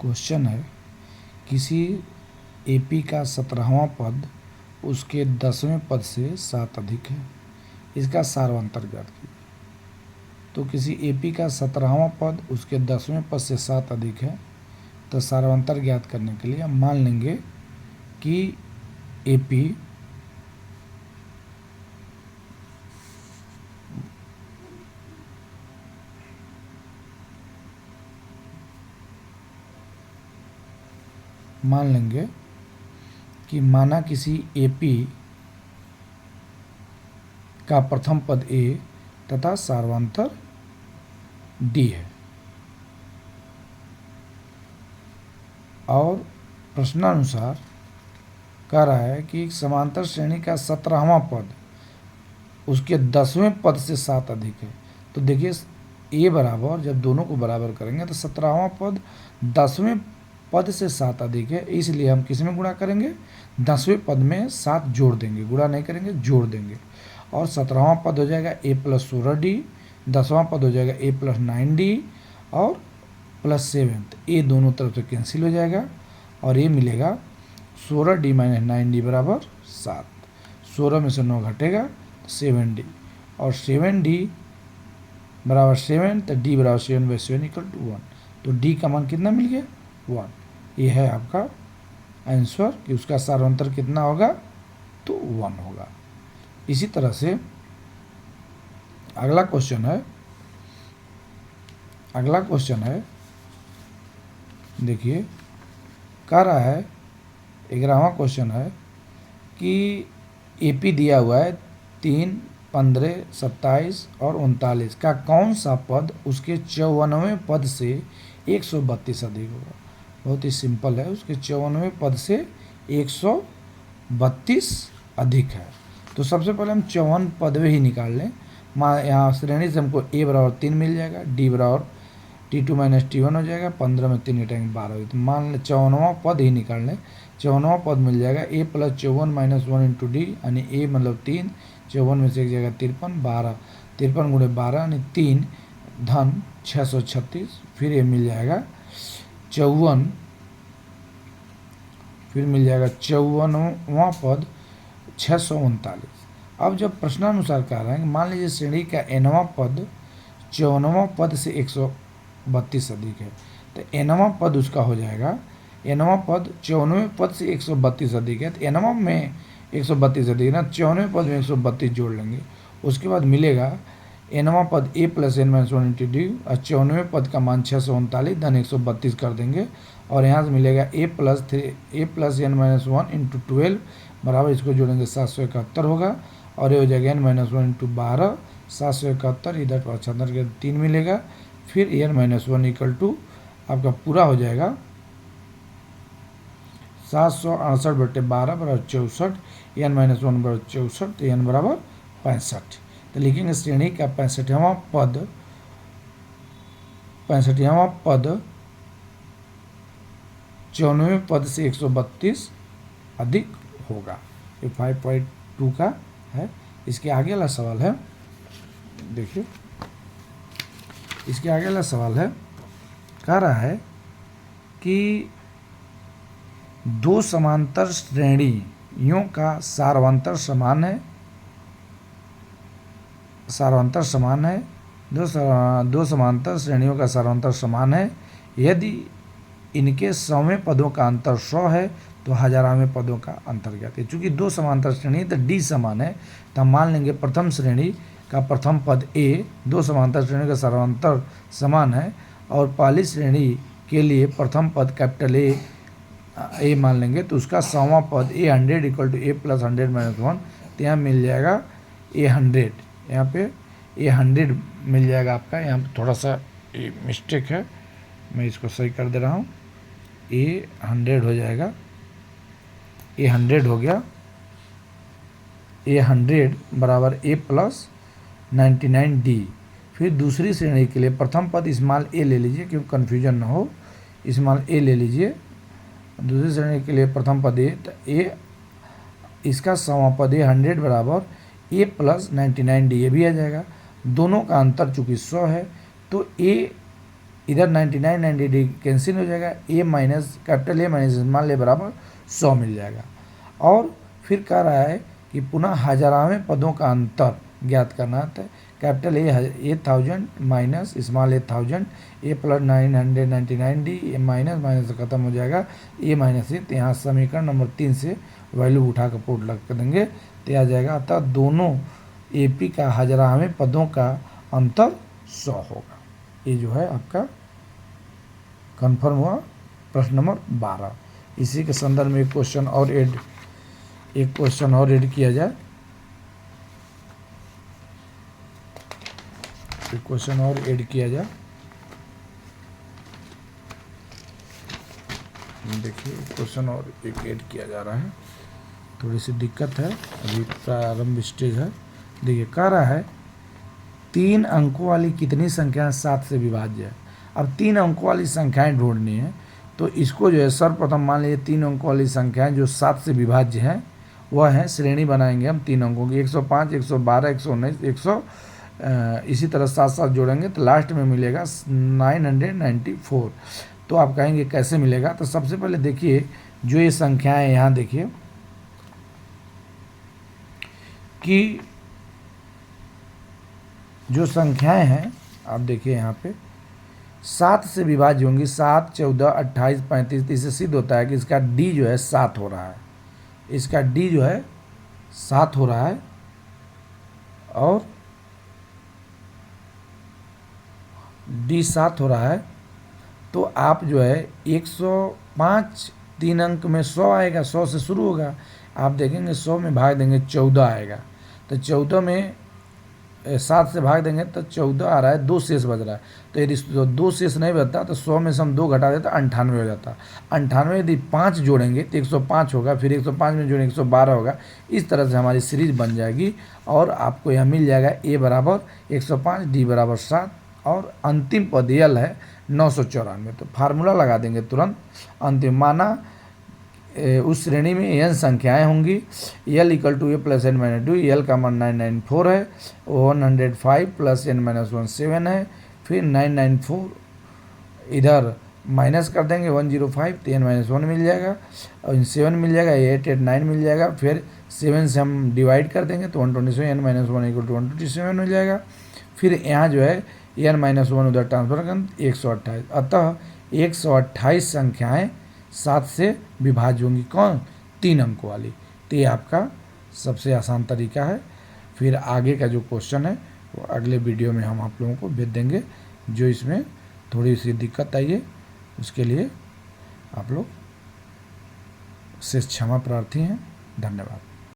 Question है किसी AP का 17वां पद उसके 10वें पद से 7 अधिक है, इसका सारवांतर ज्ञात कीजिए। तो किसी एपी का 17वां पद उसके 10वें पद से 7 अधिक है, तो सारवांतर ज्ञात करने के लिए हम मान लेंगे कि एपी माना किसी एपी का प्रथम पद ए तथा सारवांतर डी है और प्रश्नानुसार कह रहा है कि समांतर श्रेणी का 17वां पद उसके 10वें पद से 7 अधिक है। तो देखिए ए बराबर, जब दोनों को बराबर करेंगे तो 17वां पद 10वें पद से 7 अधिक है, इसलिए हम किस में गुणा करेंगे, 10वें पद में 7 जोड़ देंगे, गुणा नहीं करेंगे, जोड़ देंगे। और 17वां पद हो जाएगा ए प्लस 16d, 10वां पद हो जाएगा ए प्लस 9d और प्लस 7, ए दोनों तरफ से कैंसिल हो जाएगा और ये मिलेगा 16d माइनस 9d बराबर 7। 16 में से 9 घटेगा 7d और 7d बराबर 7, तो d बराबर 7/7 = 1। तो d का मान कितना मिल गया, 1। ये है आपका आंसर कि उसका सारवांतर कितना होगा, तो 1 होगा। इसी तरह से अगला क्वेश्चन है, देखिए कह रहा है 11वां क्वेश्चन है कि एपी दिया हुआ है 3, 15, 27 और 39 का कौन सा पद उसके 54वें पद से 132 अधिक होगा। बहुत ही सिंपल है, उसके 54वें पद से 132 अधिक है। तो सबसे पहले हम 54 पदवे ही निकाल लें। यहाँ श्रेणी से हमको ए बराबर 3 मिल जाएगा, डी बराबर T2 माइनस T1 हो जाएगा, 15 में 3 घटाएंगे 12 होगी। तो मान लें 54वां पद ही निकाल लें। 54वां पद मिल जाएगा ए प्लस 54 माइनस 1 इंटू डी, यानी ए मतलब 3, 54 में से एक जगह 53, 12, 53 गुणे 12 यानी 3 धन 636। फिर ये मिल जाएगा 54, फिर मिल जाएगा 54वां पद 639। अब जब प्रश्नानुसार कह रहे हैं, मान लीजिए श्रेणी का nवां पद 54वां पद से 132 अधिक है, तो nवां पद उसका हो जाएगा, nवां पद 54वें पद से 132 अधिक है, तो nवां में 132 अधिक है ना, 54वें पद में 132 जोड़ लेंगे। उसके बाद मिलेगा nवां पद a plus n minus 1 into d और 54वें पद का मान 639 धन 132 कर देंगे और यहाँ से मिलेगा ए प्लस n माइनस 1 इंटू 12 बराबर, इसको जोड़ेंगे 771 होगा और ये हो जाएगा n माइनस 1 इंटू 12, 771, इधर 75 के 3 मिलेगा। फिर n माइनस 1 इक्वल टू आपका पूरा हो जाएगा 768/12 बराबर 64, n माइनस 1 बराबर 64, तो n बराबर 65। तो लिखेंगे श्रेणी का 65वां पद 54वें पद से 132 अधिक होगा। ये 5.2 का है। इसके आगे वाला सवाल है, देखिए इसके आगे वाला सवाल है, कह रहा है कि दो समांतर श्रेणियों का सारवांतर समान है, दो समांतर श्रेणियों का सारवांतर समान है। यदि इनके 100वें पदों का अंतर 100 है तो 1000वें पदों का अंतर ज्ञात है। चूंकि दो समांतर श्रेणी तो डी समान है, तो हम मान लेंगे प्रथम श्रेणी का प्रथम पद ए, दो समांतर श्रेणी का सारवांतर समान है और पहली श्रेणी के लिए प्रथम पद कैपिटल ए मान लेंगे, तो उसका 100वां पद a 100 equal to a plus 100 minus 1, तो यहाँ मिल जाएगा ए 100, यहाँ पे ए 100 मिल जाएगा आपका। यहाँ पे थोड़ा सा मिस्टेक है, मैं इसको सही कर दे रहा हूँ। ए 100 हो जाएगा, ए 100 हो गया, ए 100 बराबर ए प्लस 99d। फिर दूसरी श्रेणी के लिए प्रथम पद स्मॉल ए ले लीजिए क्योंकि कन्फ्यूजन ना हो, स्मॉल ए ले लीजिए। दूसरी श्रेणी के लिए प्रथम पद ए, तो ए इसका 100वां पद ए 100 बराबर ए प्लस 99d, ये भी आ जाएगा। दोनों का अंतर चूँकि 100 है तो ए इधर 99 90 कैंसिल हो जाएगा, a minus capital a minus small a बराबर 100 मिल जाएगा। और फिर कह रहा है कि पुनः हजारावें पदों का अंतर ज्ञात करना है। Capital A 1000 minus small A 1000 A plus 999 D A minus minus खत्म हो जाएगा ए माइनस ए। तो यहाँ समीकरण नंबर 3 से वैल्यू उठा कर पुट लग कर देंगे तो आ जाएगा। अतः दोनों एपी का हजारावें पदों का अंतर 100 होगा। ये जो है आपका कन्फर्म हुआ प्रश्न नंबर 12। इसी के संदर्भ में एक क्वेश्चन और ऐड किया जाए। एक क्वेश्चन और ऐड किया जाए। देखिए क्वेश्चन और एक ऐड किया जा रहा है, थोड़ी सी दिक्कत है, अभी प्रारंभ स्टेज है। देखिए कह रहा है 3 अंकों वाली कितनी संख्याएं 7 से विभाज्य है। अब 3 अंकों वाली संख्याएं ढूंढनी है, तो इसको जो है सर्वप्रथम मान लीजिए 3 अंकों वाली संख्याएं जो 7 से विभाज्य हैं वह है, श्रेणी बनाएंगे हम 3 अंकों की 105 112 119 100 इसी तरह 7 जोड़ेंगे तो लास्ट में मिलेगा 994। तो आप कहेंगे कैसे मिलेगा, तो सबसे पहले देखिए जो ये संख्याएं यहाँ देखिए कि जो संख्याएं हैं आप देखिए यहाँ पे 7 से विभाज्य होंगी, 7 14 28 35। इससे सिद्ध होता है कि इसका डी जो है 7 हो रहा है, इसका डी जो है 7 हो रहा है। और डी 7 हो रहा है तो आप जो है 105 3 अंक में 100 आएगा, 100 से शुरू होगा। आप देखेंगे 100 में भाग देंगे 14 आएगा, तो 14 में 7 से भाग देंगे तो 14 आ रहा है, 2 शेष बच रहा है। तो यदि 2 शेष नहीं बचता तो 100 में से हम 2 घटा देते 98 हो जाता। 98 यदि 5 जोड़ेंगे तो 105 होगा, फिर 105 में जोड़ेंगे 112 होगा। इस तरह से हमारी सीरीज बन जाएगी और आपको यह मिल जाएगा ए बराबर 105 डी बराबर 7 और अंतिम पद यल है 994। तो फार्मूला लगा देंगे तुरंत। अंतिम माना उस श्रेणी में एन संख्याएं होंगी, l equal to a plus n minus 2, l का मान 994 है, 105 प्लस एन माइनस 1 7 है, फिर 994 इधर माइनस कर देंगे 105 तो एन माइनस 1 मिल जाएगा और 7 मिल जाएगा, 889 मिल जाएगा। फिर 7 से हम डिवाइड कर देंगे तो 127 एन माइनस 1 इक्वल टू 127 मिल जाएगा। फिर यहाँ जो है एन माइनस 1 उधर ट्रांसफर कर 128। अतः 128 संख्याएँ 7 से विभाज्य होंगी, कौन 3 अंकों वाली। तो ये आपका सबसे आसान तरीका है। फिर आगे का जो क्वेश्चन है वो अगले वीडियो में हम आप लोगों को भेज देंगे। जो इसमें थोड़ी सी दिक्कत आई है उसके लिए आप लोग से क्षमा प्रार्थी हैं। धन्यवाद।